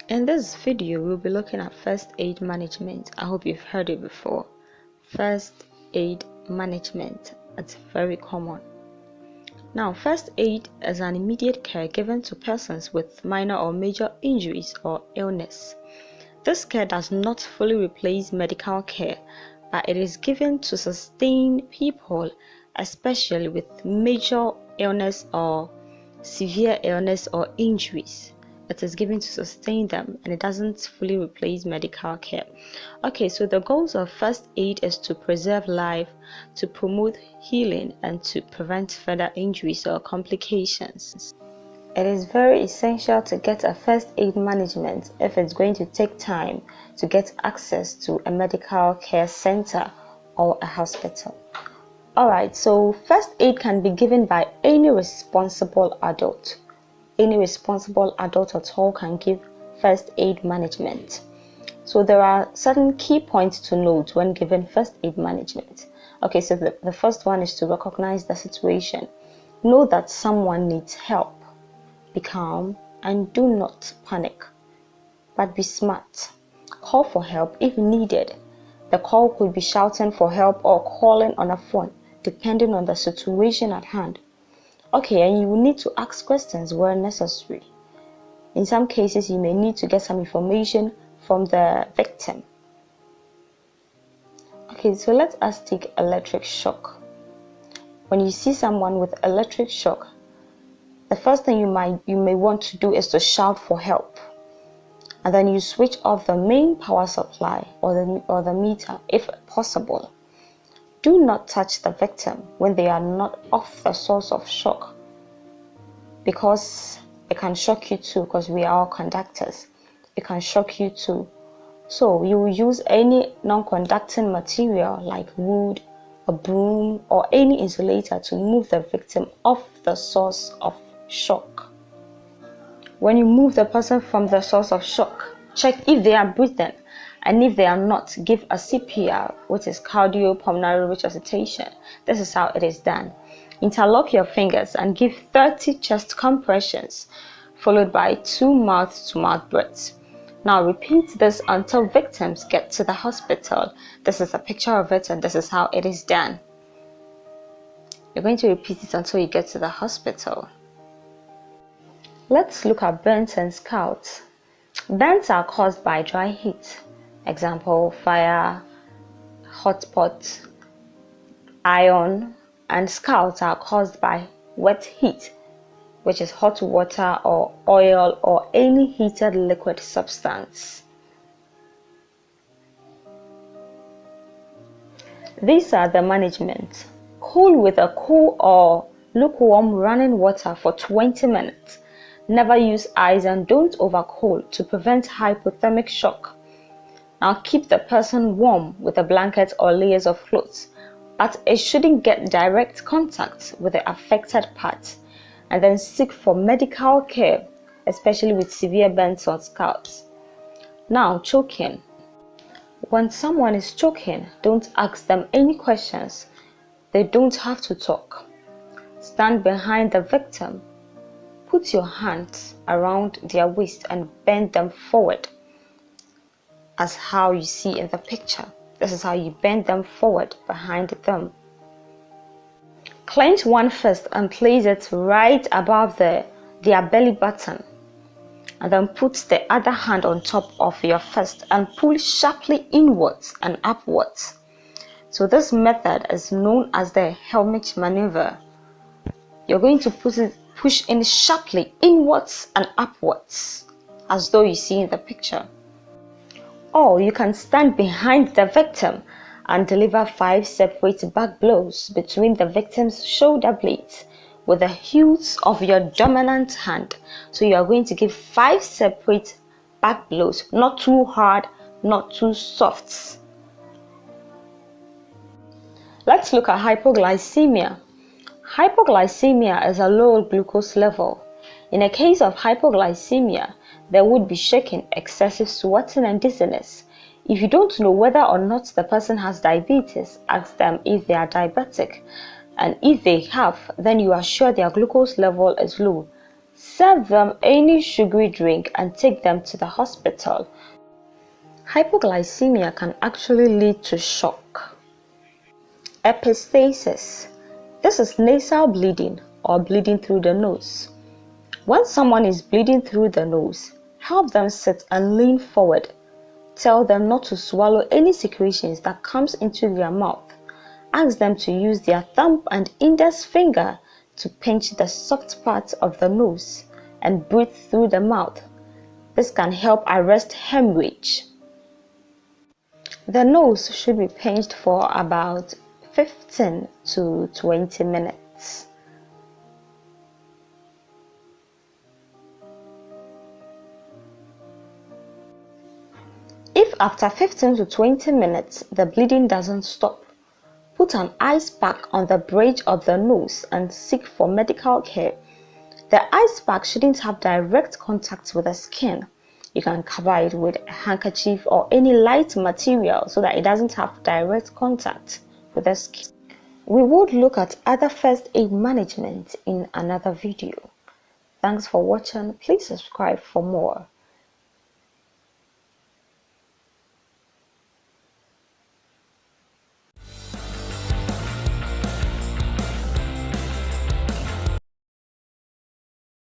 In this video, we'll be looking at first aid management. I hope you've heard it before. First aid management, it's very common. Now, first aid is an immediate care given to persons with minor or major injuries or illness. This care does not fully replace medical care, but it is given to sustain people, especially with major illness or severe illness or injuries. It is given to sustain them, and it doesn't fully replace medical care. Okay, so the goals of first aid is to preserve life, to promote healing, and to prevent further injuries or complications. It is very essential to get a first aid management if it's going to take time to get access to a medical care center or a hospital. Alright, so first aid can be given by any responsible adult. Any responsible adult at all can give first aid management. So there are certain key points to note when giving first aid management. Okay, so the first one is to recognize the situation. Know that someone needs help. Be calm and do not panic, but be smart. Call for help if needed. The call could be shouting for help or calling on a phone, depending on the situation at hand. Okay, and you will need to ask questions where necessary. In some cases, you may need to get some information from the victim. Okay, so let us take electric shock. When you see someone with electric shock, the first thing you may want to do is to shout for help. And then you switch off the main power supply or the meter if possible. Do not touch the victim when they are not off the source of shock, because it can shock you too, because we are all conductors. It can shock you too. So you will use any non-conducting material like wood, a broom, or any insulator to move the victim off the source of shock. When you move the person from the source of shock, check if they are breathing, and if they are not, give a CPR, which is cardiopulmonary resuscitation. This is how it is done. Interlock your fingers and give 30 chest compressions, followed by 2 mouth-to-mouth breaths. Now repeat this until victims get to the hospital. This is a picture of it, and this is how it is done. You're going to repeat it until you get to the hospital. Let's look at burns and scalds. Burns are caused by dry heat. Example, fire, hot pot, iron, and scalds are caused by wet heat, which is hot water or oil or any heated liquid substance. These are the management. Cool with a cool or lukewarm running water for 20 minutes. Never use ice and don't overcool to prevent hypothermic shock. Now keep the person warm with a blanket or layers of clothes, but it shouldn't get direct contact with the affected part. And then seek for medical care, especially with severe burns or scalds. Now, choking. When someone is choking, don't ask them any questions. They don't have to talk. Stand behind the victim. Put your hands around their waist and bend them forward, as how you see in the picture. This is how you bend them forward behind them. Clench one fist and place it right above their belly button, and then put the other hand on top of your fist and pull sharply inwards and upwards. So this method is known as the helmet maneuver. You're going to push in sharply inwards and upwards, as though you see in the picture. Or you can stand behind the victim and deliver 5 separate back blows between the victim's shoulder blades with the heels of your dominant hand. So you are going to give 5 separate back blows, not too hard, not too soft. Let's look at hypoglycemia. Hypoglycemia is a low glucose level. In a case of hypoglycemia, there would be shaking, excessive sweating, and dizziness. If you don't know whether or not the person has diabetes, ask them if they are diabetic. And if they have, then you are sure their glucose level is low. Serve them any sugary drink and take them to the hospital. Hypoglycemia can actually lead to shock. Epistaxis. This is nasal bleeding or bleeding through the nose. When someone is bleeding through the nose, help them sit and lean forward. Tell them not to swallow any secretions that comes into their mouth. Ask them to use their thumb and index finger to pinch the soft part of the nose and breathe through the mouth. This can help arrest hemorrhage. The nose should be pinched for about 15 to 20 minutes. If after 15 to 20 minutes the bleeding doesn't stop, put an ice pack on the bridge of the nose and seek for medical care. The ice pack shouldn't have direct contact with the skin. You can cover it with a handkerchief or any light material so that it doesn't have direct contact with the skin. We would look at other first aid management in another video. Thanks for watching. Please subscribe for more.